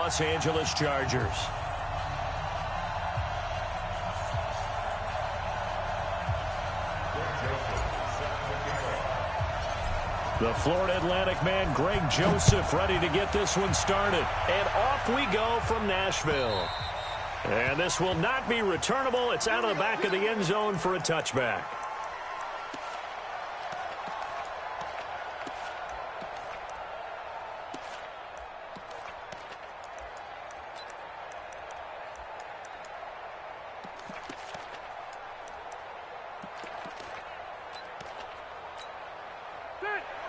Los Angeles Chargers. The Florida Atlantic man, Greg Joseph, ready to get this one started. And off we go from Nashville. And this will not be returnable. It's out of the back of the end zone for a touchback.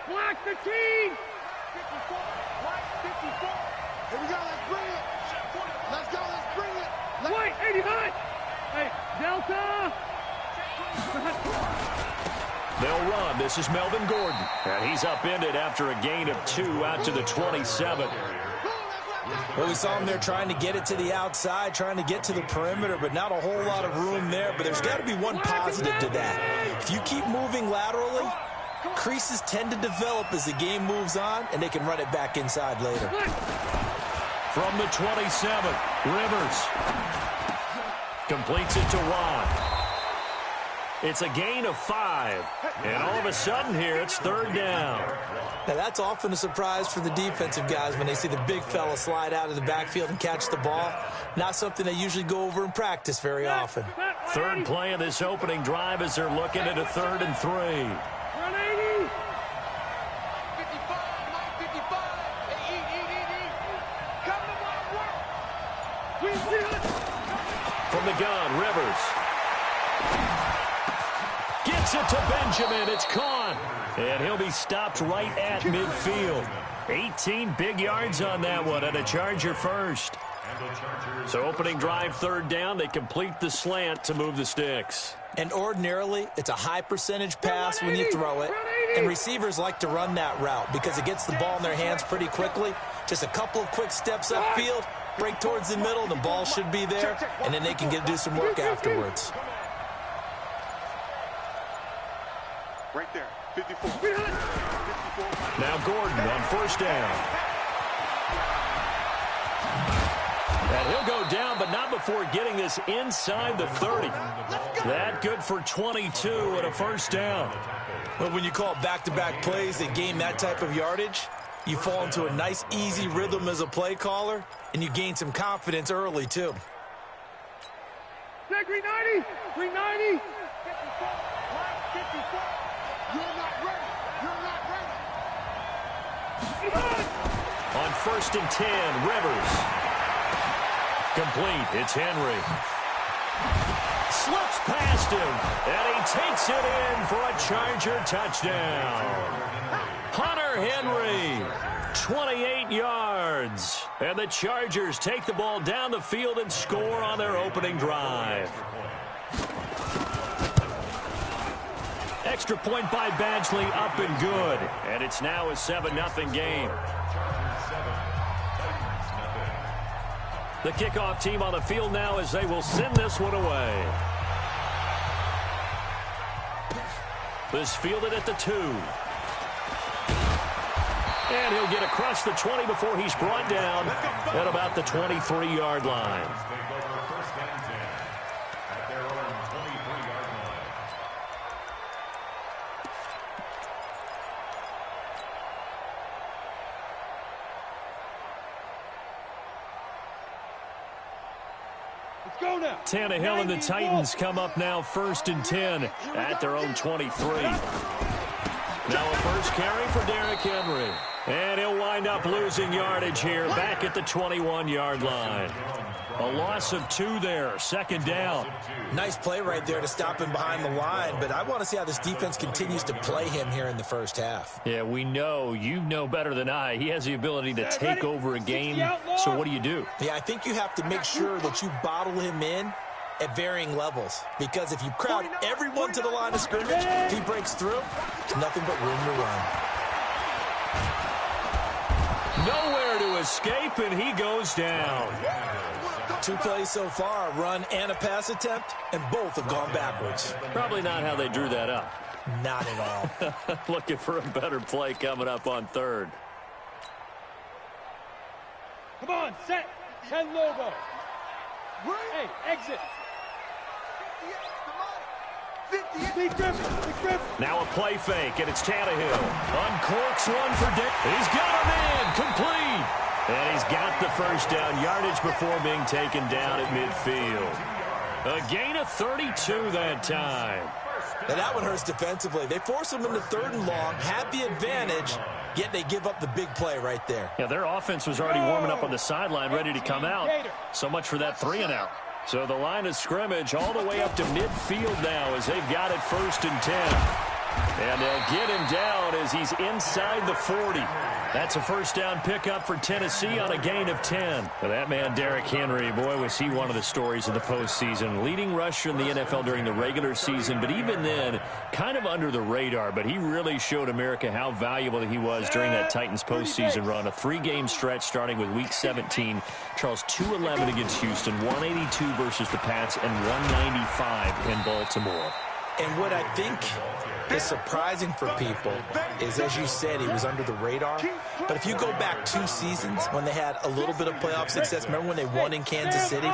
Block the team! 54, white 54. Here we go, let's bring it. Let's go, let's bring it. White 89. Hey, Delta. They'll run. This is Melvin Gordon. And he's upended after a gain of 2 out to the 27. Well, we saw him there trying to get it to the outside, trying to get to the perimeter, but not a whole lot of room there. But there's got to be one positive to that. If you keep moving laterally, creases tend to develop as the game moves on, and they can run it back inside later. From the 27, Rivers completes it to Ron. It's a gain of 5, and all of a sudden here it's 3rd down. Now that's often a surprise for the defensive guys when they see the big fella slide out of the backfield and catch the ball. Not something they usually go over in practice very often. 3rd play of this opening drive as they're looking at a 3rd and 3. From the gun, Rivers gets it to Benjamin. It's caught, and he'll be stopped right at midfield. 18 big yards on that one, and a Charger first. So opening drive, 3rd down. They complete the slant to move the sticks. And ordinarily, it's a high percentage pass when you throw it. And receivers like to run that route because it gets the ball in their hands pretty quickly. Just a couple of quick steps upfield, break towards the middle, the ball should be there, and then they can do some work afterwards. Right there, 54. Now Gordon on 1st down. And he'll go down, but not before getting this inside the 30. That good for 22 and a 1st down. Well, when you call back-to-back plays that gain that type of yardage, you fall into a nice, easy rhythm as a play caller, and you gain some confidence early, too. Green 90! Green 90! 54, white 54. You're not ready. You're not ready. On 1st and 10, Rivers. Complete. It's Henry. Slips past him, and he takes it in for a Charger touchdown. Hunter Henry, 28 yards. And the Chargers take the ball down the field and score on their opening drive. Extra point by Badgley, up and good. And it's now a 7-0 game. The kickoff team on the field now as they will send this one away. This fielded at the 2. And he'll get across the 20 before he's brought down at about the 23-yard line. Tannehill and the Titans come up now 1st and 10 at their own 23. Now a first carry for Derrick Henry. And he'll wind up losing yardage here back at the 21-yard line. A loss of 2 there, 2nd down. Nice play right there to stop him behind the line, but I want to see how this defense continues to play him here in the 1st half. Yeah, we know. You know better than I. He has the ability to take over a game, so what do you do? Yeah, I think you have to make sure that you bottle him in at varying levels, because if you crowd everyone to the line of scrimmage, if he breaks through, nothing but room to run. Nowhere to escape, and he goes down. 2 plays so far, a run and a pass attempt, and both have gone backwards. Probably not how they drew that up. Not at all. Looking for a better play coming up on 3rd. Come on, set. 10 logo. Hey, exit. 58, Big Griffin. Now a play fake, and it's Tannehill. Uncorks one for Dick. He's got a man, complete. And he's got the first down yardage before being taken down at midfield. A gain of 32 that time. Now that one hurts defensively. They force him into 3rd and long, have the advantage, yet they give up the big play right there. Yeah, their offense was already warming up on the sideline, ready to come out. So much for that 3-and-out. So the line of scrimmage all the way up to midfield now as they've got it 1st and 10. And they'll get him down as he's inside the 40. That's a first down pickup for Tennessee on a gain of 10. Well, that man, Derrick Henry, boy, was he one of the stories of the postseason. Leading rusher in the NFL during the regular season, but even then, kind of under the radar. But he really showed America how valuable he was during that Titans postseason run. A 3-game stretch starting with Week 17. Charles, 211 against Houston, 182 versus the Pats, and 195 in Baltimore. And what I think is surprising for people is, as you said, he was under the radar. But if you go back 2 seasons when they had a little bit of playoff success, remember when they won in Kansas City?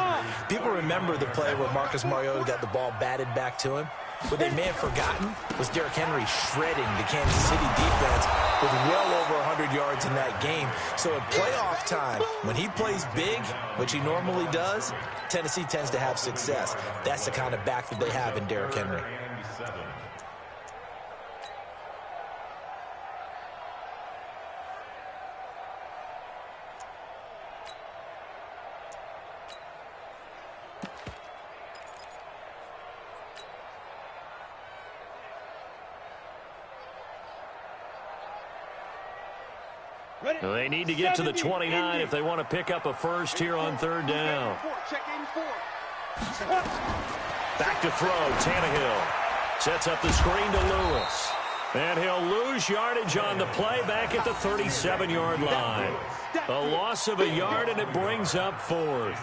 People remember the play where Marcus Mariota got the ball batted back to him. What they may have forgotten was Derrick Henry shredding the Kansas City defense with well over 100 yards in that game. So at playoff time, when he plays big, which he normally does, Tennessee tends to have success. That's the kind of back that they have in Derrick Henry. They need to get to the 29 if they want to pick up a first here on 3rd down. Back to throw, Tannehill. Sets up the screen to Lewis. And he'll lose yardage on the play back at the 37-yard line. A loss of a yard, and it brings up 4th.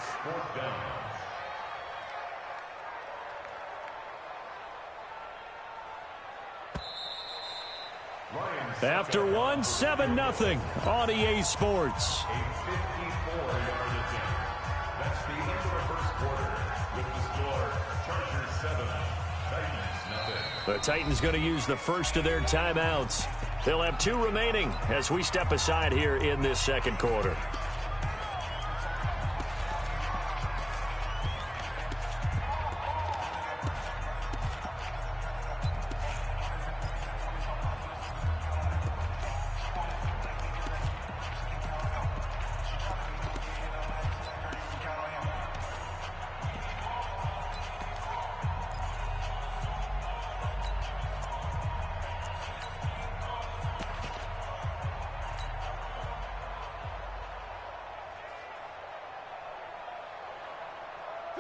After 1, 7-0 on EA Sports. That's the end of the first quarter with the score Chargers 7, Titans 0. The Titans going to use the first of their timeouts. They'll have 2 remaining as we step aside here in this 2nd quarter.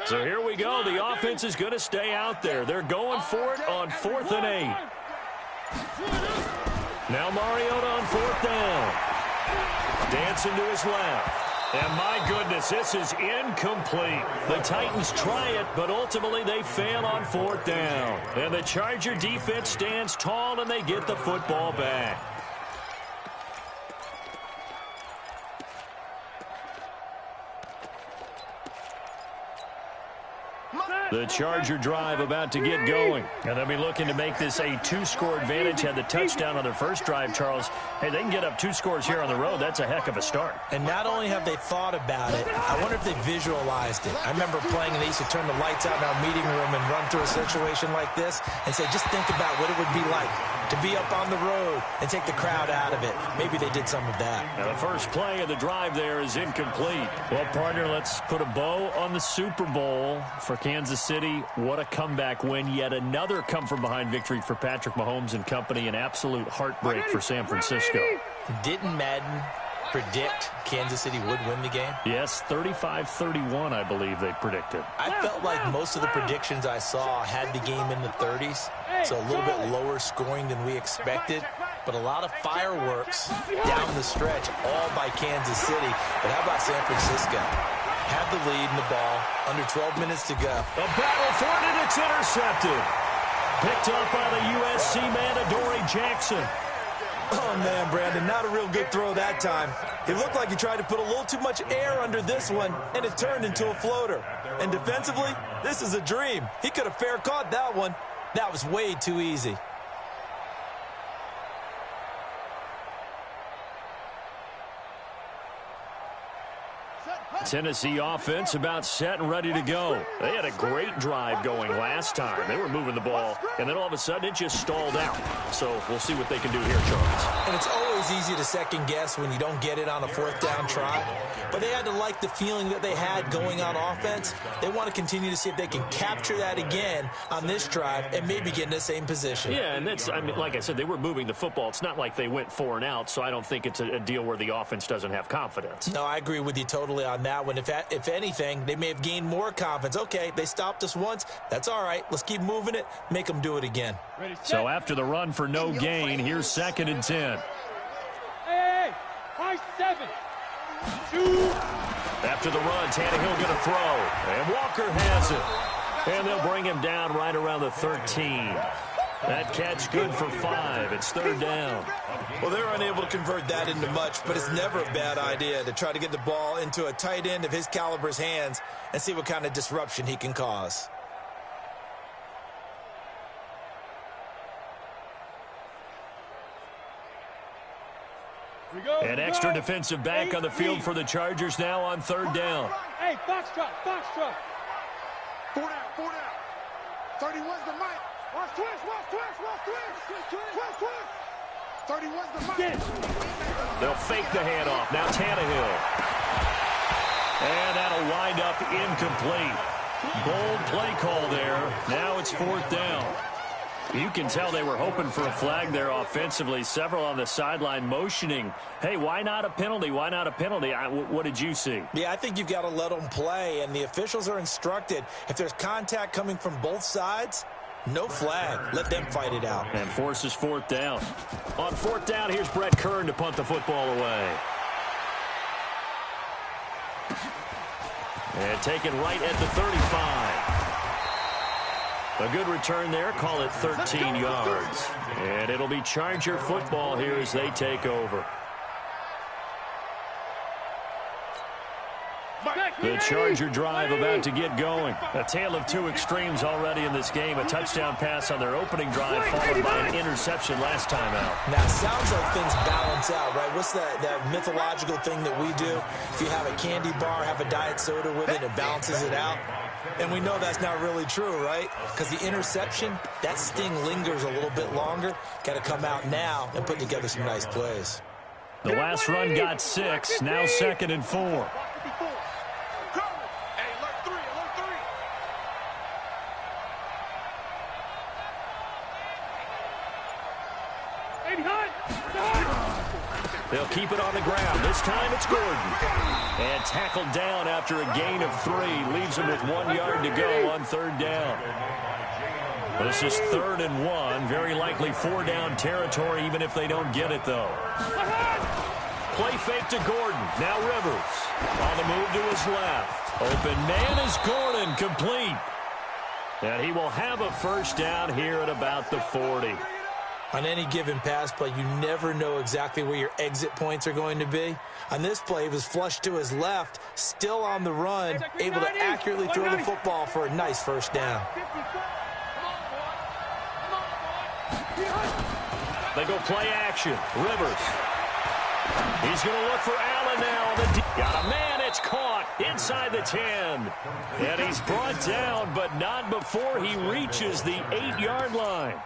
So here we go. The offense is going to stay out there. They're going for it on 4th and 8. Now Mariota on 4th down. Dancing to his left. And my goodness, this is incomplete. The Titans try it, but ultimately they fail on 4th down. And the Charger defense stands tall, and they get the football back. The Charger drive about to get going. And they'll be looking to make this a 2-score advantage. Had the touchdown on their first drive, Charles. Hey, they can get up 2 scores here on the road. That's a heck of a start. And not only have they thought about it, I wonder if they visualized it. I remember playing, and they used to turn the lights out in our meeting room and run through a situation like this and say, just think about what it would be like to be up on the road and take the crowd out of it. Maybe they did some of that. Now the first play of the drive there is incomplete. Well, partner, let's put a bow on the Super Bowl for Kansas City. What a comeback win. Yet another come-from-behind victory for Patrick Mahomes and company. An absolute heartbreak for San Francisco. Didn't Madden predict Kansas City would win the game? Yes, 35-31, I believe they predicted. I felt like most of the predictions I saw had the game in the 30s, so a little bit lower scoring than we expected, but a lot of fireworks down the stretch, all by Kansas City. But how about San Francisco? Had the lead in the ball, under 12 minutes to go. A battle for it, and it's intercepted. Picked up by the USC man, Adoree Jackson. Oh, man, Brandon, not a real good throw that time. It looked like he tried to put a little too much air under this one, and it turned into a floater. And defensively, this is a dream. He could have fair caught that one. That was way too easy. Tennessee offense about set and ready to go. They had a great drive going last time. They were moving the ball, and then all of a sudden it just stalled out. So we'll see what they can do here, Charles. And it's always easy to second guess when you don't get it on a fourth down try. But they had to like the feeling that they had going on offense. They want to continue to see if they can capture that again on this drive and maybe get in the same position. Yeah, and that's, I mean, like I said, they were moving the football. It's not like they went 4 and out, so I don't think it's a deal where the offense doesn't have confidence. No, I agree with you totally on that one. If anything, they may have gained more confidence. Okay, they stopped us once. That's all right. Let's keep moving it. Make them do it again. So after the run for no gain, here's 2nd and 10. Hey, high 7. 2. After the run, Tannehill going to throw. And Walker has it. And they'll bring him down right around the 13. That catch good for 5. It's 3rd down. Well, they're unable to convert that into much, but it's never a bad idea to try to get the ball into a tight end of his caliber's hands and see what kind of disruption he can cause. An extra defensive back on the field for the Chargers now on 3rd down. Hey, Foxtrot. 4 down. 31's the mic. Watch twist. 31's the mic. They'll fake the handoff. Now Tannehill. And that'll wind up incomplete. Bold play call there. Now it's 4th down. You can tell they were hoping for a flag there offensively. Several on the sideline motioning. Hey, why not a penalty? Why not a penalty? What did you see? Yeah, I think you've got to let them play, and the officials are instructed. If there's contact coming from both sides, no flag. Let them fight it out. And forces 4th down. On 4th down, here's Brett Kern to punt the football away. And taken right at the 35. A good return there. Call it 13 yards. And it'll be Charger football here as they take over. The Charger drive about to get going. A tale of 2 extremes already in this game. A touchdown pass on their opening drive followed by an interception last time out. Now, it sounds like things balance out, right? What's that mythological thing that we do? If you have a candy bar, have a diet soda with it, it balances it out. And we know that's not really true, right? Because the interception, that sting lingers a little bit longer. Got to come out now and put together some nice plays. The last run got 6. Now 2nd and 4. They'll keep it on the ground. This time it's Gordon. And tackled down after a gain of 3. Leaves him with 1 yard to go on 3rd down. This is 3rd and 1. Very likely 4 down territory even if they don't get it, though. Play fake to Gordon. Now Rivers. On the move to his left. Open man is Gordon. Complete. And he will have a 1st down here at about the 40. On any given pass play, you never know exactly where your exit points are going to be. On this play, he was flushed to his left, still on the run, able to accurately throw the football for a nice 1st down. They go play action. Rivers. He's going to look for Allen now. Got a man. It's caught inside the 10. And he's brought down, but not before he reaches the 8-yard line.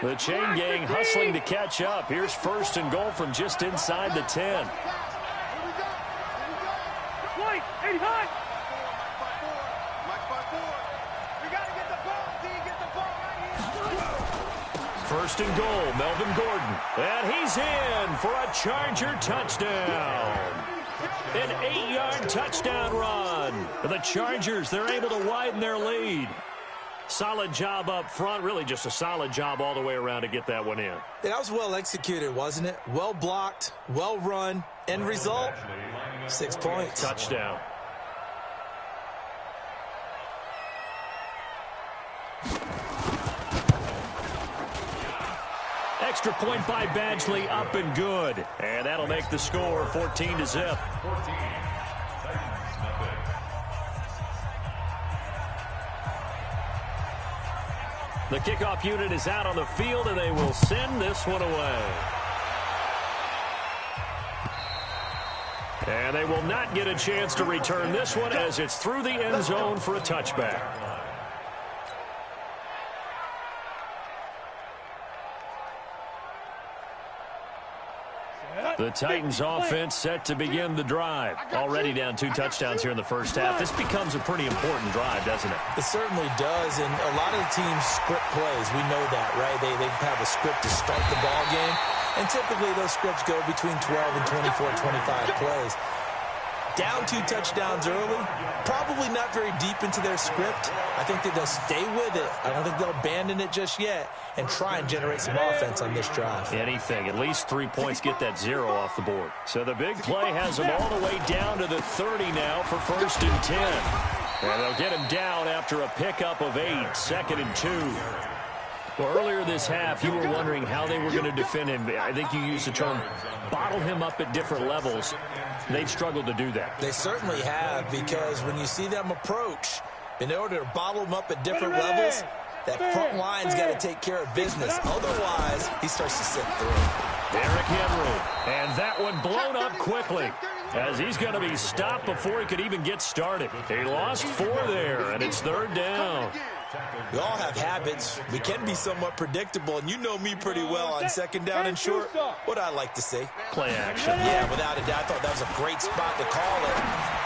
The chain gang hustling to catch up. Here's 1st and goal from just inside the 10. White, 80 high. We got to get the ball. Get the ball right here. 1st and goal, Melvin Gordon. And he's in for a Charger touchdown. An 8-yard touchdown run. The Chargers, they're able to widen their lead. Solid job up front. Really just a solid job all the way around to get that one in. That was well executed, wasn't it? Well blocked, well run. End result, 6 points. Touchdown. extra point by Badgley up and good. And that'll make the score 14-0. 14. The kickoff unit is out on the field, and they will send this one away. And they will not get a chance to return this one as it's through the end zone for a touchback. The Titans offense set to begin the drive. Already down 2 touchdowns here in the first half. This becomes a pretty important drive, doesn't it? It certainly does, and a lot of the teams script plays. We know that, right? They have a script to start the ball game, and typically those scripts go between 12 and 24, 25 plays. Down 2 touchdowns early, probably not very deep into their script. I think that they'll stay with it. I don't think they'll abandon it just yet and try and generate some offense on this drive. Anything, at least 3 points, get that 0 off the board. So the big play has them all the way down to the 30 now for 1st and 10. And they'll get him down after a pickup of 8, 2nd and 2. Well, earlier this half, you were wondering how they were going to defend him. I think you used the term bottle him up at different levels. They've struggled to do that. They certainly have, because when you see them approach, in order to bottle him up at different levels, that front line's got to take care of business. Otherwise, he starts to sit through. Derrick Henry, and that one blown up quickly, as he's going to be stopped before he could even get started. He lost 4 there, and it's 3rd down. We all have habits. We can be somewhat predictable, and you know me pretty well on 2nd down and short. What I like to say. Play action. Yeah, without a doubt. I thought that was a great spot to call it.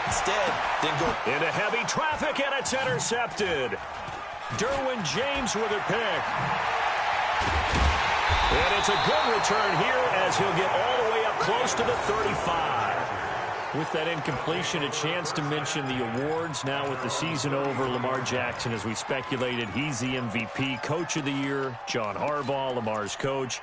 Instead, didn't go. Into heavy traffic, and it's intercepted. Derwin James with a pick. And it's a good return here as he'll get all the way up close to the 35. With that incompletion, a chance to mention the awards. Now with the season over, Lamar Jackson, as we speculated, he's the MVP, Coach of the Year. John Harbaugh, Lamar's coach.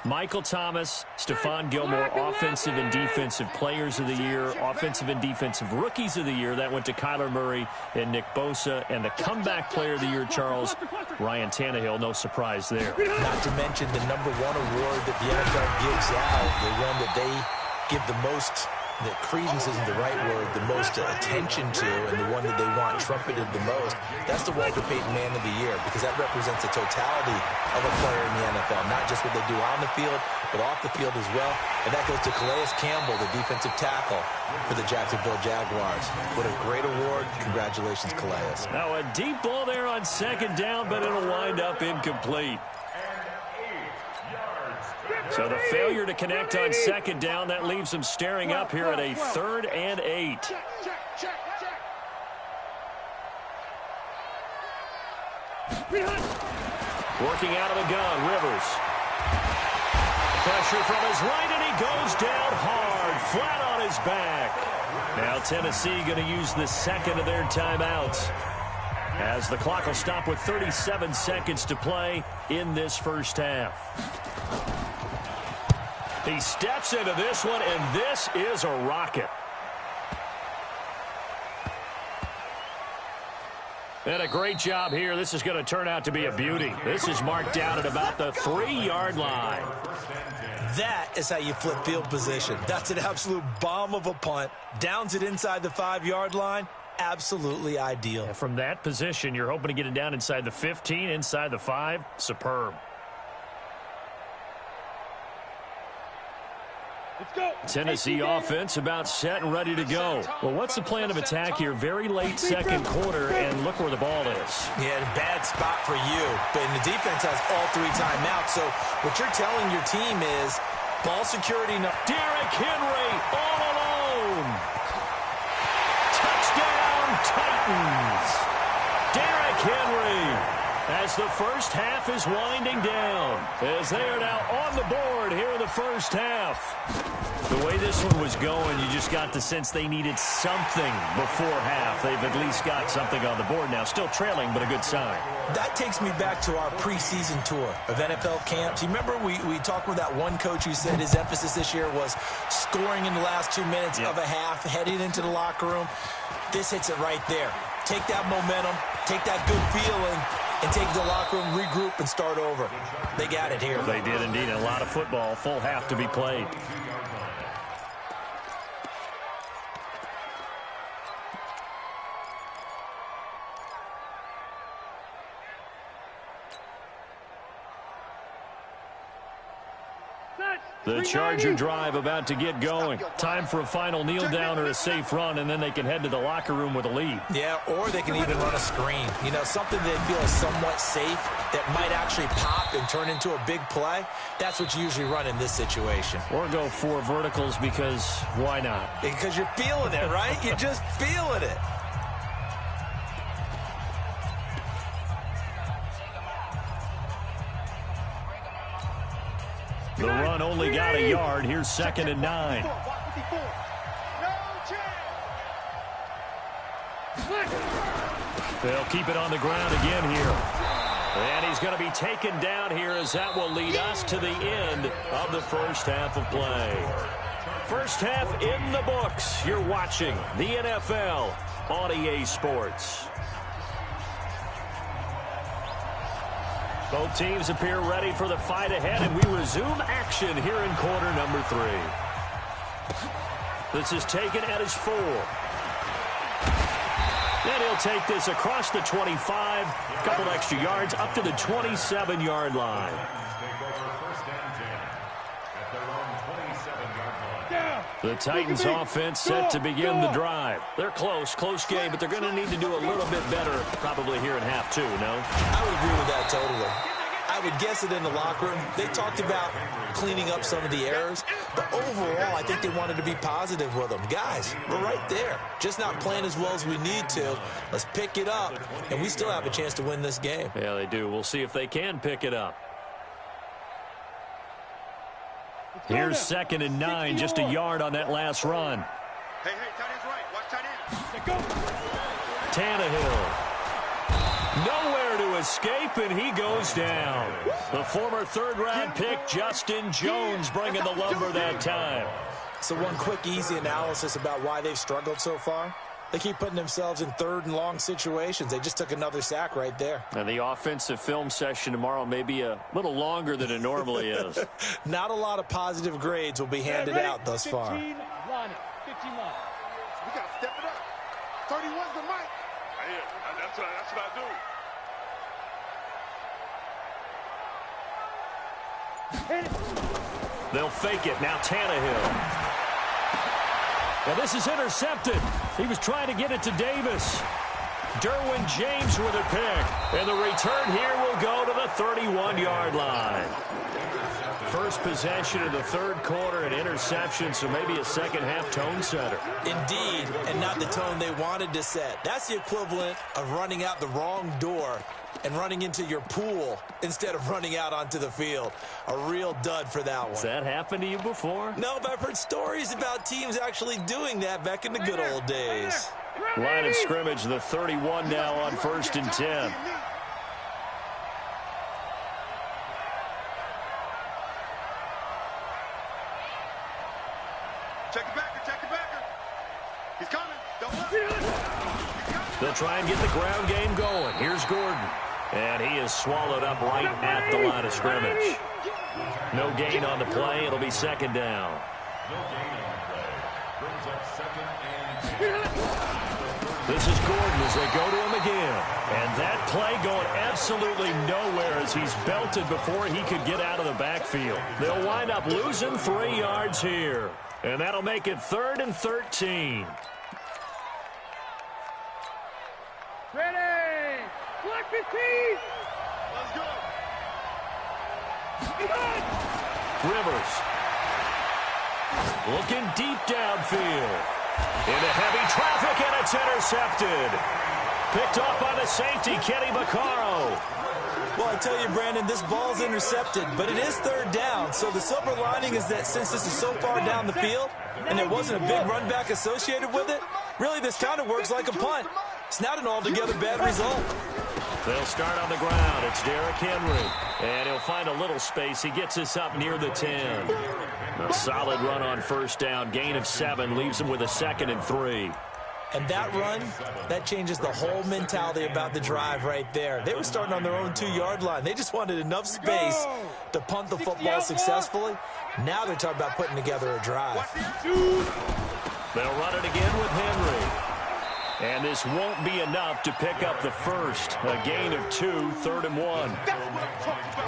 Michael Thomas, Stephon Gilmore, Offensive and Defensive Players of the Year, Offensive and Defensive Rookies of the Year. That went to Kyler Murray and Nick Bosa. And the Comeback Player of the Year, Charles, Ryan Tannehill. No surprise there. Not to mention the #1 award that the NFL gives out, the one that they give the most, that credence isn't the right word, the most attention to, and the one that they want trumpeted the most. That's the Walter Payton Man of the Year, because that represents the totality of a player in the NFL, not just what they do on the field, but off the field as well. And that goes to Calais Campbell, the defensive tackle for the Jacksonville Jaguars. What a great award. Congratulations, Calais. Now a deep ball there on 2nd down, but it'll wind up incomplete. So the failure to connect on 2nd down, that leaves them staring up here at a 3rd and 8. Working out of the gun, Rivers. Pressure from his right, and he goes down hard, flat on his back. Now Tennessee going to use the 2nd of their timeouts, as the clock will stop with 37 seconds to play in this first half. He steps into this one, and this is a rocket. And a great job here. This is going to turn out to be a beauty. This is marked down at about the 3-yard line. That is how you flip field position. That's an absolute bomb of a punt. Downs it inside the 5-yard line. Absolutely ideal. And from that position, you're hoping to get it down inside the 15, inside the 5. Superb. Tennessee offense about set and ready to go. Well, what's the plan of attack here? Very late 2nd quarter, and look where the ball is. Yeah, bad spot for you. But the defense has all 3 timeouts. So what you're telling your team is ball security. Derrick Henry all alone. Touchdown, Titans. Derrick Henry, as the first half is winding down, as they are now on the board here in the first half. The way this one was going, you just got the sense they needed something before half. They've at least got something on the board now. Still trailing, but a good sign. That takes me back to our preseason tour of NFL camps. You remember we talked with that one coach who said his emphasis this year was scoring in the last 2 minutes of a half, heading into the locker room. This hits it right there. Take that momentum, take that good feeling, and take it to the locker room, regroup, and start over. They got it here. They did indeed. A lot of football, full half to be played. The Charger drive about to get going. Time for a final kneel down or a safe run, and then they can head to the locker room with a lead. Yeah, or they can even run a screen. You know, something they feel is somewhat safe that might actually pop and turn into a big play. That's what you usually run in this situation. Or go 4 verticals because why not? Because you're feeling it, right? You're just feeling it. The run only got a yard. Here's 2nd and 9. They'll keep it on the ground again here. And he's going to be taken down here as that will lead us to the end of the first half of play. First half in the books. You're watching the NFL on EA Sports. Both teams appear ready for the fight ahead, and we resume action here in quarter number 3. This is taken at his 4. And he'll take this across the 25, a couple extra yards, up to the 27-yard line. The Titans offense set to begin the drive. They're close game, but they're going to need to do a little bit better probably here in half 2, no? I would agree with that totally. I would guess it in the locker room. They talked about cleaning up some of the errors, but overall, I think they wanted to be positive with them. Guys, we're right there. Just not playing as well as we need to. Let's pick it up, and we still have a chance to win this game. Yeah, they do. We'll see if they can pick it up. Here's 2nd and 9, just a yard on that last run. Hey, tight end's right. Watch tight end. Tannehill. Nowhere to escape, and he goes down. The former 3rd-round pick, Justin Jones, bringing the lumber that time. So one quick, easy analysis about why they've struggled so far. They keep putting themselves in 3rd and long situations. They just took another sack right there. And the offensive film session tomorrow may be a little longer than it normally is. Not a lot of positive grades will be handed out thus far. 15 line. 15 line. We got to step it up. 31's the mic. That's what I do. They'll fake it. Now Tannehill. Well, this is intercepted. He was trying to get it to Davis. Derwin James with a pick. And the return here will go to the 31-yard line. First possession of the 3rd quarter, an interception, so maybe a second-half tone setter. Indeed, and not the tone they wanted to set. That's the equivalent of running out the wrong door and running into your pool instead of running out onto the field. A real dud for that one. Has that happened to you before? No, but I've heard stories about teams actually doing that back in the good old days. Line of scrimmage, the 31 now on 1st and 10. Check the backer. He's coming. Don't look. They'll try and get the ground game going. Here's Gordon. And he is swallowed up right at the line of scrimmage. No gain on the play. It'll be 2nd down. No gain on the play. Brings up 2nd and 10. This is Gordon as they go to him again. And that play going absolutely nowhere as he's belted before he could get out of the backfield. They'll wind up losing 3 yards here. And that'll make it 3rd and 13. Ready. Black 15. Let's go. Rivers. Looking deep downfield. Into heavy traffic, and it's intercepted. Picked off by the safety, Kenny Vaccaro. Well, I tell you, Brandon, this ball's intercepted, but it is 3rd down. So the silver lining is that since this is so far down the field and there wasn't a big run back associated with it, really this kind of works like a punt. It's not an altogether bad result. They'll start on the ground. It's Derrick Henry. And he'll find a little space. He gets us up near the 10. A solid run on 1st down. Gain of 7 leaves him with a 2nd and 3. And that run, that changes the whole mentality about the drive right there. They were starting on their own 2-yard line. They just wanted enough space to punt the football successfully. Now they're talking about putting together a drive. They'll run it again with Henry. And this won't be enough to pick up the first. A gain of 2, 3rd and 1.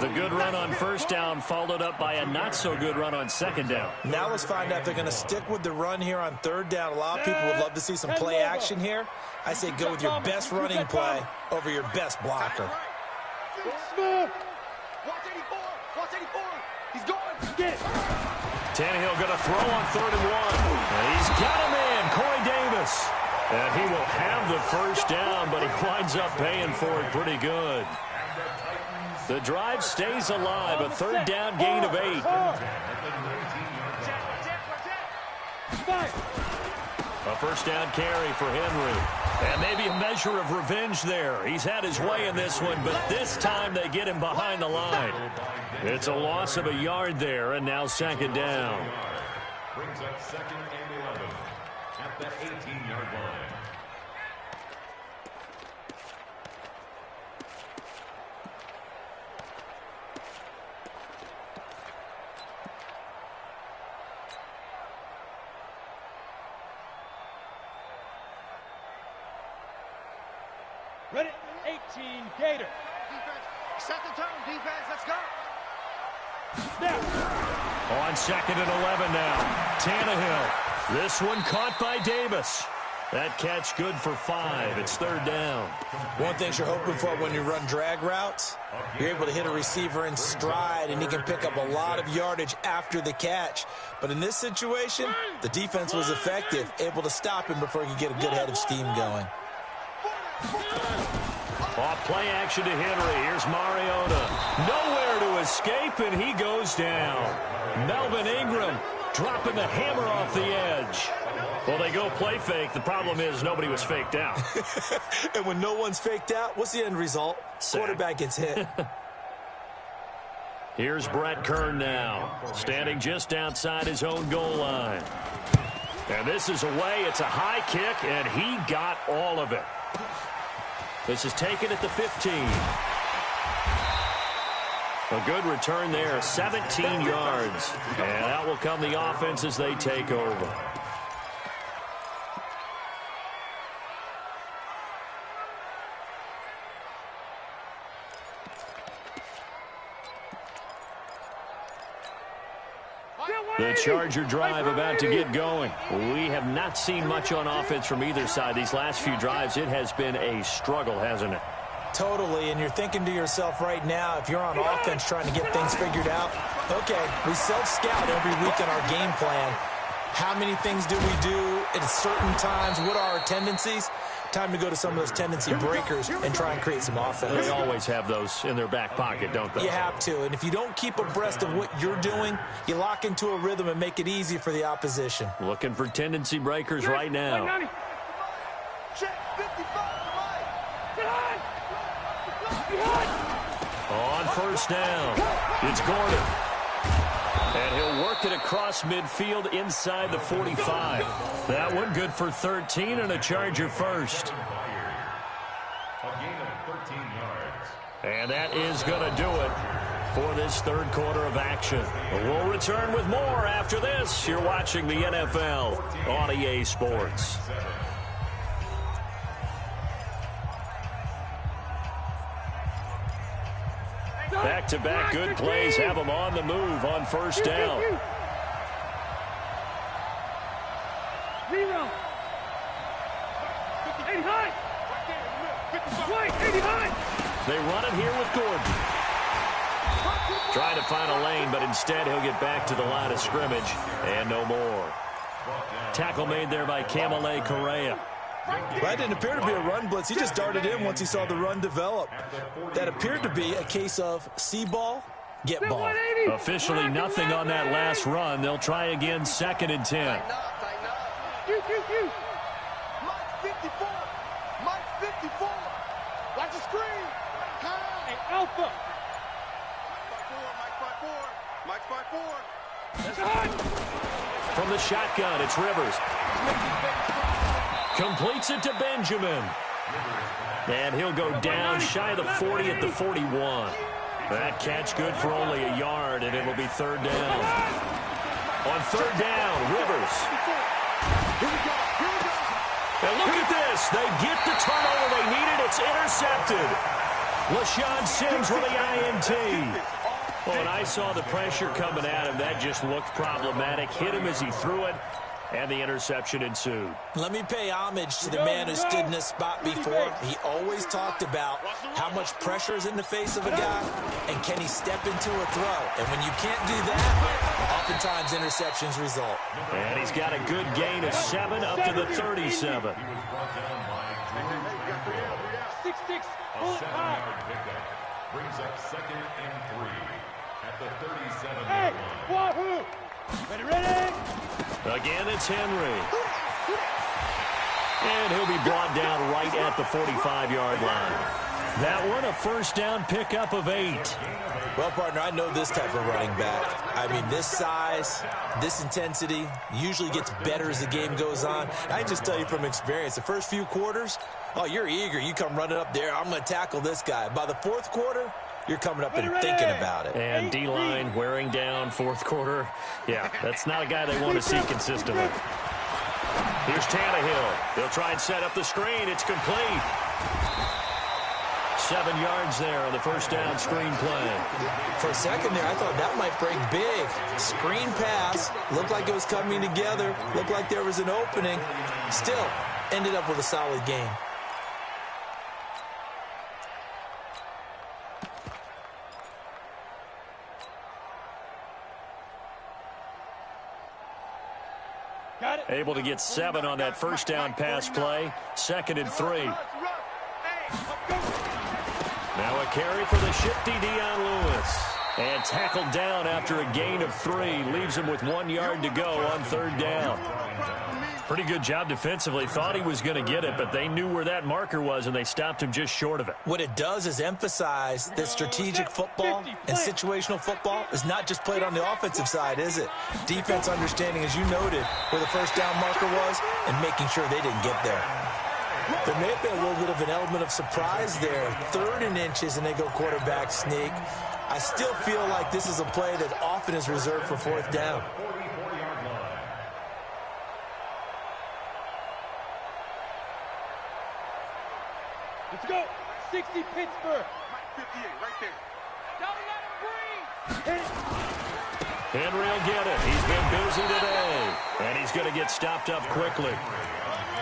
The good run on first down followed up by a not-so-good run on second down. Now let's find out if they're going to stick with the run here on 3rd down. A lot of people would love to see some play action here. I say go with your best running play over your best blocker. Watch 84. Watch 84. He's going. Tannehill going to throw on 3rd and 1. And he's got him in, Corey Davis. And he will have the first down, but he winds up paying for it pretty good. The drive stays alive, a 3rd down gain of 8. A first down carry for Henry. And maybe a measure of revenge there. He's had his way in this one, but this time they get him behind the line. It's a loss of a yard there, and now 2nd down. Brings up 2nd and 11 at the 18-yard line. Ready? 18, Gator. Defense, set the tone, defense, let's go. On 2nd and 11 now. Tannehill. This one caught by Davis. That catch good for 5. It's 3rd down. One thing you're hoping for when you run drag routes, you're able to hit a receiver in stride, and he can pick up a lot of yardage after the catch. But in this situation, the defense was effective, able to stop him before he could get a good head of steam going. Off play action to Henry. Here's Mariota. Nowhere to escape, and he goes down. Melvin Ingram dropping the hammer off the edge. Well, they go play fake. The problem is nobody was faked out. And when no one's faked out, what's the end result? Quarterback gets hit. Here's Brett Kern now, standing just outside his own goal line. And this is away. It's a high kick, and he got all of it. This is taken at the 15. A good return there, 17 yards. And out will come the offense as they take over. The Charger drive about to get going. We have not seen much on offense from either side. These last few drives, it has been a struggle, hasn't it? Totally, and you're thinking to yourself right now, if you're on offense trying to get things figured out, okay, we self-scout every week in our game plan. How many things do we do at certain times? What are our tendencies? Time to go to some of those tendency breakers and try and create some offense. They always have those in their back pocket, don't they? You have to, and if you don't keep abreast of what you're doing, you lock into a rhythm and make it easy for the opposition. Looking for tendency breakers right now. On first down, it's Gordon. And he'll work it across midfield inside the 45. That one good for 13 and a Charger first. A gain of 13 yards. And that is going to do it for this third quarter of action. We'll return with more after this. You're watching the NFL on EA Sports. Back-to-back good plays have them on the move on first down. Zero. 89. Right, 89. They run it here with Gordon. Trying to find a lane, but instead he'll get back to the line of scrimmage and no more. Tackle made there by Kamale Correa. That didn't appear to be a run blitz. He just darted in once he saw the run develop. That appeared to be a case of see ball, get ball. Officially nothing on that last run. They'll try again, 2nd and 10. Mike 54. Mike 54. Watch the screen. Hey, Alpha. Mike 54. From the shotgun, it's Rivers. Completes it to Benjamin. And he'll go down shy of the 40 at the 41. That catch good for only a yard, and it'll be third down. On third down, Rivers. And look at this. They get the turnover they needed. It's intercepted. LaShawn Sims with the INT. Well, when I saw the pressure coming at him, that just looked problematic. Hit him as he threw it, and the interception ensued. Let me pay homage to the man who stood in this spot before. He always talked about how much pressure is in the face of a guy, and can he step into a throw. And when you can't do that, oftentimes interceptions result. And he's got a good gain of 7 up to the 37. 6-6. A 7-yard pickup brings up 2nd and 3 at the 37-yard line. Wahoo! Ready? Again, it's Henry. And he'll be brought down right at the 45-yard line. That one, a first down pickup of 8. Well, partner, I know this type of running back. I mean, this size, this intensity usually gets better as the game goes on. I can just tell you from experience, the first few quarters, oh, you're eager. You come running up there, I'm going to tackle this guy. By the fourth quarter, you're coming up and thinking about it. And D-line wearing down fourth quarter. Yeah, that's not a guy they want to see consistently. Here's Tannehill. They'll try and set up the screen. It's complete. 7 yards there on the first down screen play. For a second there, I thought that might break big. Screen pass. Looked like it was coming together. Looked like there was an opening. Still, ended up with a solid game. Able to get 7 on that first down pass play. 2nd and 3. Now a carry for the shifty Dion Lewis. And tackled down after a gain of 3. Leaves him with 1 yard to go on third down. Pretty good job defensively. Thought he was going to get it, but they knew where that marker was, and they stopped him just short of it. What it does is emphasize that strategic football and situational football is not just played on the offensive side, is it? Defense understanding, as you noted, where the first down marker was and making sure they didn't get there. There may have been a little bit of an element of surprise there. 3rd and inches, and they go quarterback sneak. I still feel like this is a play that often is reserved for fourth down. Let's go. 60 Pittsburgh. 58 right there. Don't let him breathe. Henry will get it. He's been busy today. And he's going to get stopped up quickly.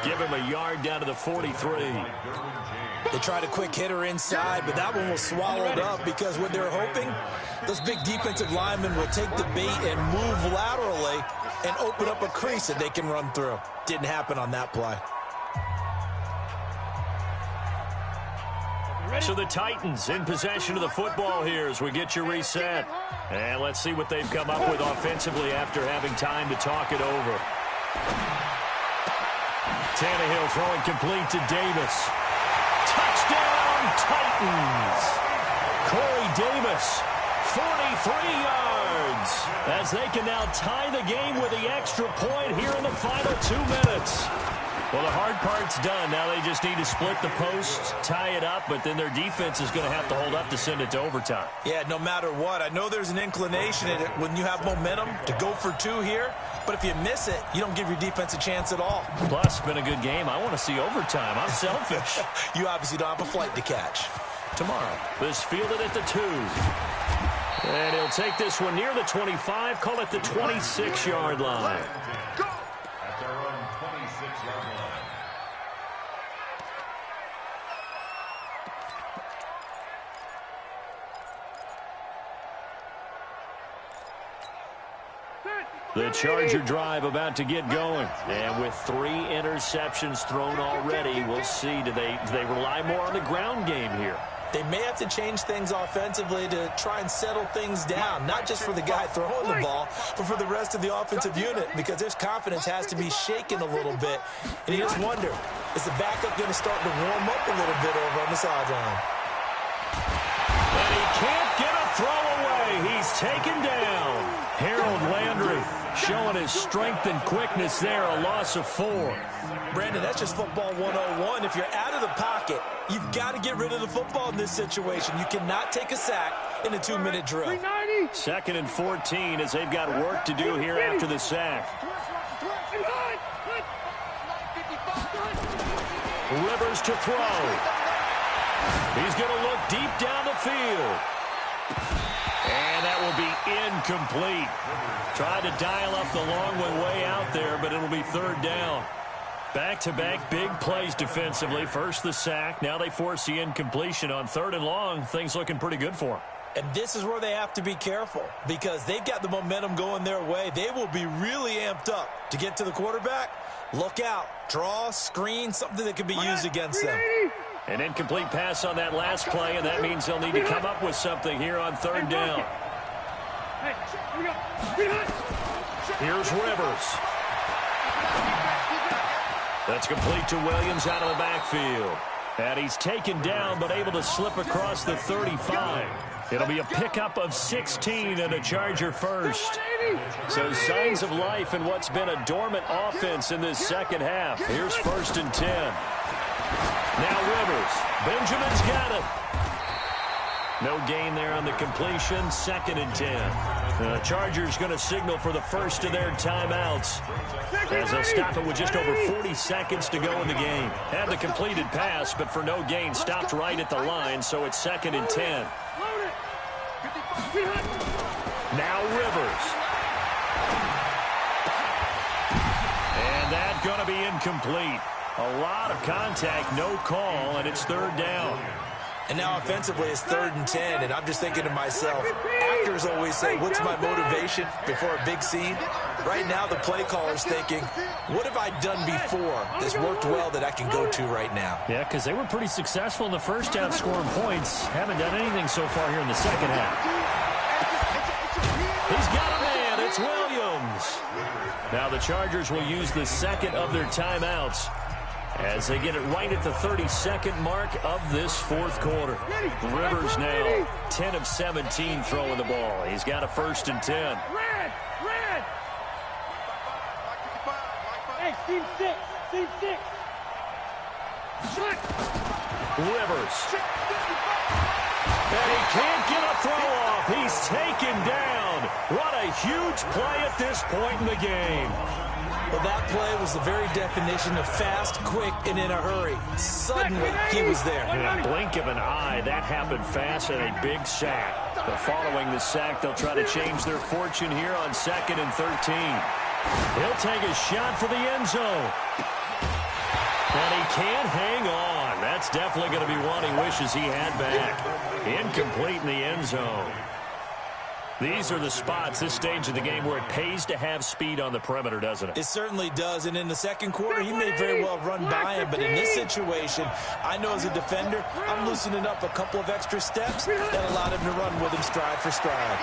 Give him a yard down to the 43. They tried a quick hitter inside, but that one was swallowed up because what they're hoping, those big defensive linemen will take the bait and move laterally and open up a crease that they can run through. Didn't happen on that play. So the Titans in possession of the football here as we get you reset. And let's see what they've come up with offensively after having time to talk it over. Tannehill throwing complete to Davis. Touchdown, Titans. Corey Davis, 43 yards. As they can now tie the game with the extra point here in the final 2 minutes. Well, the hard part's done. Now they just need to split the posts, tie it up, but then their defense is going to have to hold up to send it to overtime. Yeah, no matter what. I know there's an inclination in it when you have momentum to go for 2 here, but if you miss it, you don't give your defense a chance at all. Plus, it's been a good game. I want to see overtime. I'm selfish. You obviously don't have a flight to catch. Tomorrow, this fielded at the 2. And he'll take this one near the 25, call it the 26-yard line. At their own 26-yard line. The Charger drive about to get going. And with 3 interceptions thrown already, we'll see. Do they rely more on the ground game here? They may have to change things offensively to try and settle things down, not just for the guy throwing the ball, but for the rest of the offensive unit, because his confidence has to be shaken a little bit. And you just wonder, is the backup going to start to warm up a little bit over on the sideline? And he can't get a throw away. He's taken down. Harold Landry showing his strength and quickness there, a loss of 4. Brandon, that's just football 101. If you're out of the pocket, you've got to get rid of the football in this situation. You cannot take a sack in a 2-minute drill. 2nd and 14 as they've got work to do here after the sack. Rivers to throw. He's going to look deep down the field. And that will be incomplete. Tried to dial up the long one way out there, but it'll be 3rd down. Back-to-back big plays defensively. First the sack. Now they force the incompletion on 3rd and long. Things looking pretty good for them. And this is where they have to be careful because they've got the momentum going their way. They will be really amped up to get to the quarterback. Look out. Draw, screen, something that can be used against them. An incomplete pass on that last play, and that means they'll need to come up with something here on 3rd down. Here's Rivers. That's complete to Williams out of the backfield. And he's taken down but able to slip across the 35. It'll be a pickup of 16 and a Charger first. So signs of life in what's been a dormant offense in this second half. Here's 1st and 10. Now Rivers. Benjamin's got it. No gain there on the completion. 2nd and 10. The Chargers going to signal for the first of their timeouts as they'll stop it with just over 40 seconds to go in the game. Had the completed pass, but for no gain, stopped right at the line, so it's 2nd and 10. Now Rivers. And that's going to be incomplete. A lot of contact, no call, and it's 3rd down. And now offensively it's 3rd and 10, and I'm just thinking to myself, actors always say, what's my motivation before a big scene? Right now the play caller's thinking, what have I done before that's worked well that I can go to right now? Yeah, because they were pretty successful in the first half scoring points. Haven't done anything so far here in the second half. He's got a man. It's Williams. Now the Chargers will use the 2nd of their timeouts as they get it right at the 32nd mark of this 4th quarter. Rivers now 10 of 17 throwing the ball. He's got a 1st and 10. Red! Hey, team 6. Team 6. Shot. Rivers. And he can't get a throw off. He's taken down. What a huge play at this point in the game. Well, that play was the very definition of fast, quick, and in a hurry. Suddenly, he was there. In a blink of an eye, that happened fast and a big sack. But following the sack, they'll try to change their fortune here on 2nd and 13. He'll take a shot for the end zone. And he can't hang on. That's definitely going to be one he wishes he had back. Incomplete in the end zone. These are the spots, this stage of the game, where it pays to have speed on the perimeter, doesn't it? It certainly does, and in the 2nd quarter, he may very well run by him, but in this situation, I know as a defender, I'm loosening up a couple of extra steps that allowed him to run with him stride for stride.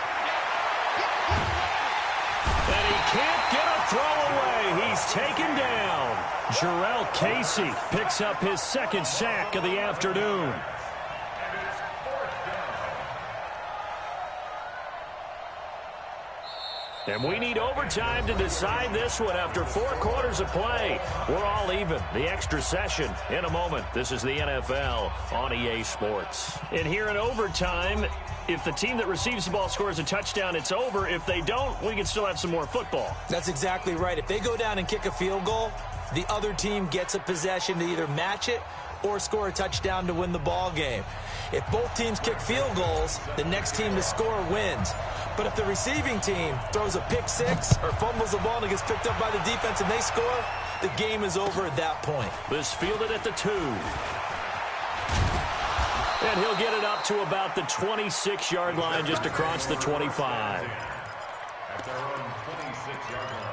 And he can't get a throw away. He's taken down. Jarrell Casey picks up his 2nd sack of the afternoon. And we need overtime to decide this one after 4 quarters of play. We're all even. The extra session in a moment. This is the NFL on EA Sports. And here in overtime, if the team that receives the ball scores a touchdown, it's over. If they don't, we can still have some more football. That's exactly right. If they go down and kick a field goal, the other team gets a possession to either match it or score a touchdown to win the ball game. If both teams kick field goals, the next team to score wins. But if the receiving team throws a pick six or fumbles the ball and it gets picked up by the defense and they score, the game is over at that point. This fielded at the 2. And he'll get it up to about the 26-yard line, just across the 25. At their own 26-yard line.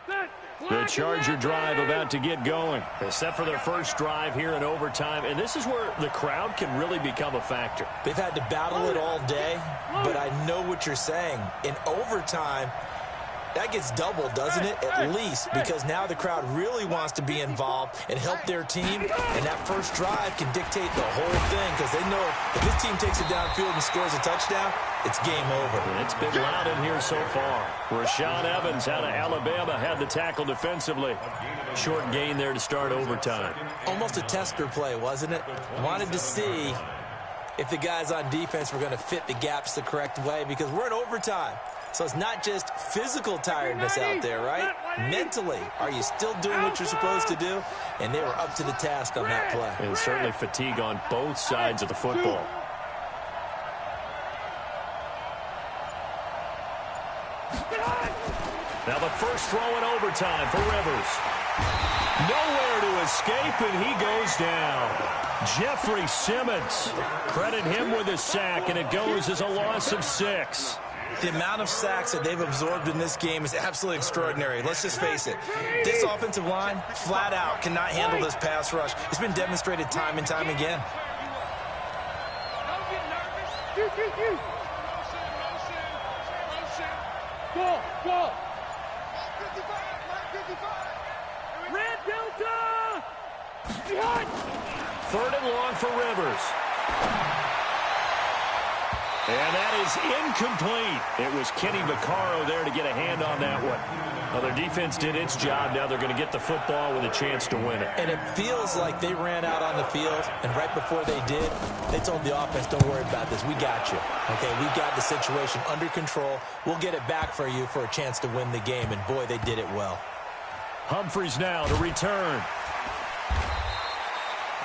The Charger drive about to get going. They're set for their first drive here in overtime, and this is where the crowd can really become a factor. They've had to battle it all day, but I know what you're saying. In overtime, that gets doubled, doesn't it? At least, because now the crowd really wants to be involved and help their team, and that first drive can dictate the whole thing, because they know if this team takes it downfield and scores a touchdown, it's game over. It's been loud in here so far. Rashaan Evans out of Alabama had the tackle defensively. Short gain there to start overtime. Almost a tester play, wasn't it? Wanted to see if the guys on defense were going to fit the gaps the correct way, because we're in overtime. So it's not just physical tiredness out there, right? Mentally, are you still doing what you're supposed to do? And they were up to the task on that play. And certainly fatigue on both sides of the football. Now the first throw in overtime for Rivers. Nowhere to escape, and he goes down. Jeffrey Simmons. Credit him with a sack, and it goes as a loss of 6. The amount of sacks that they've absorbed in this game is absolutely extraordinary. Let's just face it. This offensive line, flat out, cannot handle this pass rush. It's been demonstrated time and time again. Go! Red Delta! Behind! 3rd and long for Rivers. And that is incomplete. It was Kenny Vaccaro there to get a hand on that one. Well, their defense did its job. Now they're going to get the football with a chance to win it. And it feels like they ran out on the field, and right before they did, they told the offense, don't worry about this. We got you. Okay, we got the situation under control. We'll get it back for you for a chance to win the game. And, boy, they did it well. Humphries now to return.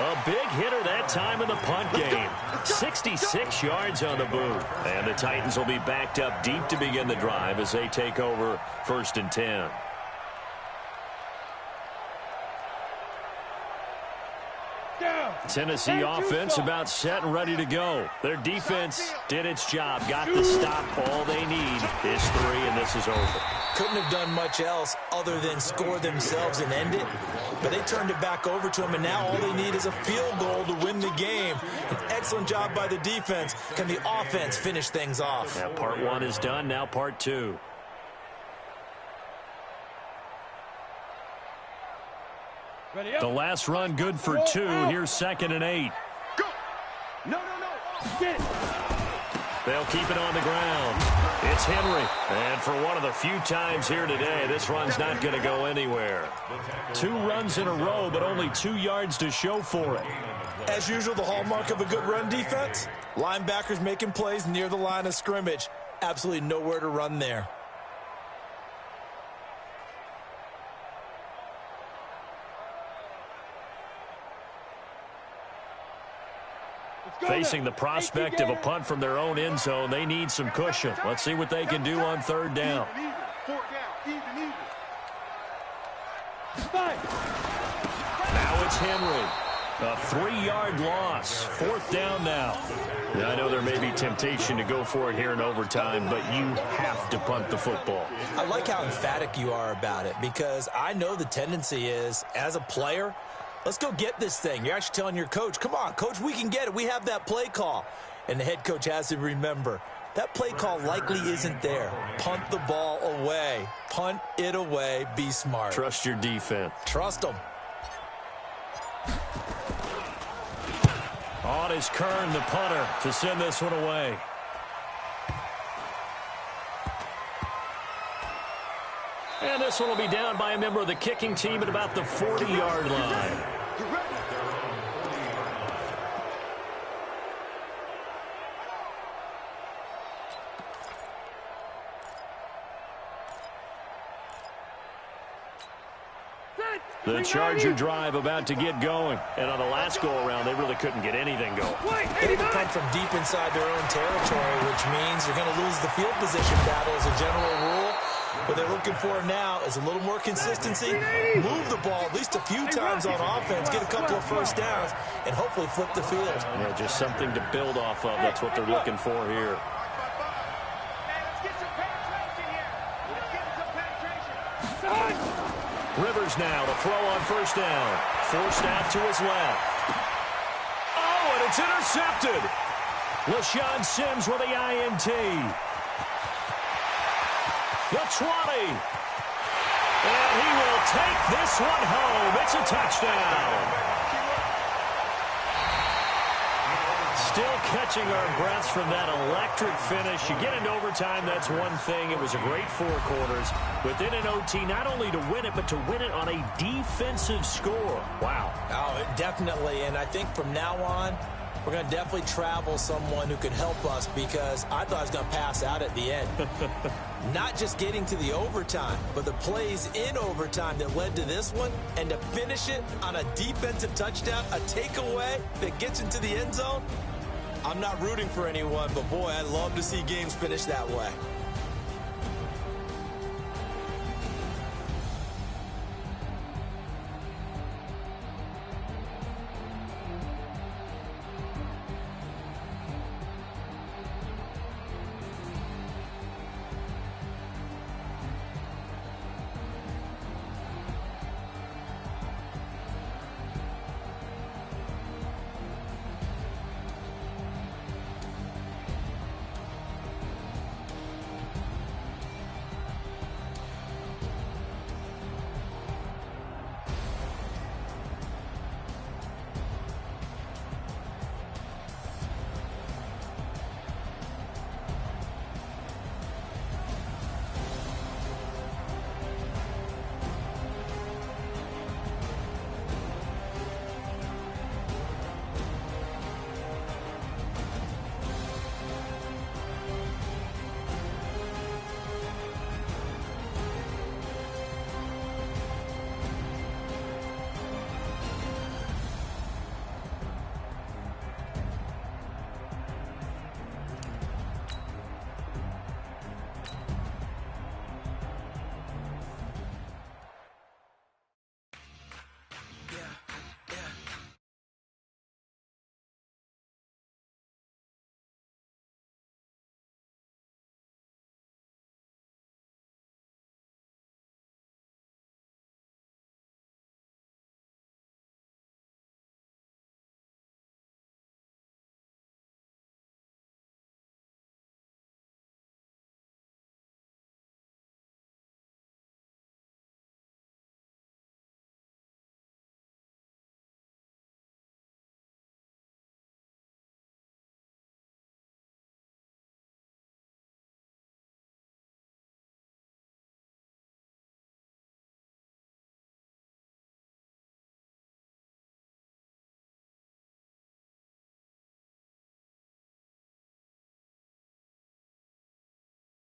A big hitter that time in the punt game. 66 yards on the boot. And the Titans will be backed up deep to begin the drive as they take over 1st and 10. Tennessee offense about set and ready to go. Their defense did its job, got the stop. All they need is 3, and this is over. Couldn't have done much else other than score themselves and end it. But they turned it back over to them, and now all they need is a field goal to win the game. An excellent job by the defense. Can the offense finish things off? Now part 1 is done, now part 2. The last run good for 2. Here's 2nd and 8. Go! No. Get it! They'll keep it on the ground. It's Henry. And for one of the few times here today, this run's not going to go anywhere. 2 runs in a row, but only 2 yards to show for it. As usual, the hallmark of a good run defense, linebackers making plays near the line of scrimmage. Absolutely nowhere to run there. Facing the prospect of a punt from their own end zone, they need some cushion. Let's see what they can do on 3rd down. Now it's Henry. A 3-yard loss. 4th down now. I know there may be temptation to go for it here in overtime, but you have to punt the football. I like how emphatic you are about it, because I know the tendency is, as a player, let's go get this thing. You're actually telling your coach, come on, coach, we can get it. We have that play call. And the head coach has to remember, that play call likely isn't there. Punt the ball away. Punt it away. Be smart. Trust your defense. Trust them. On is Kern, the punter, to send this one away. And this one will be down by a member of the kicking team at about the 40-yard line. The Charger drive about to get going. And on the last go-around, they really couldn't get anything going. They come from deep inside their own territory, which means you're going to lose the field position battle as a general rule. What they're looking for now is a little more consistency, move the ball at least a few times on offense, get a couple of first downs, and hopefully flip the field. Yeah, just something to build off of. That's what they're looking for here. Let's get some penetration here. Let's get some penetration. Rivers now to throw on first down. Forced out to his left. Oh, and it's intercepted. LaShawn Sims with the INT. The 20. And he will take this one home. It's a touchdown. Still catching our breaths from that electric finish. You get into overtime, that's one thing. It was a great 4 quarters. Within an OT, not only to win it, but to win it on a defensive score. Wow. Oh, definitely. And I think from now on, we're going to definitely travel someone who can help us, because I thought I was going to pass out at the end. Not just getting to the overtime, but the plays in overtime that led to this one, and to finish it on a defensive touchdown, a takeaway that gets into the end zone. I'm not rooting for anyone, but boy, I'd love to see games finish that way.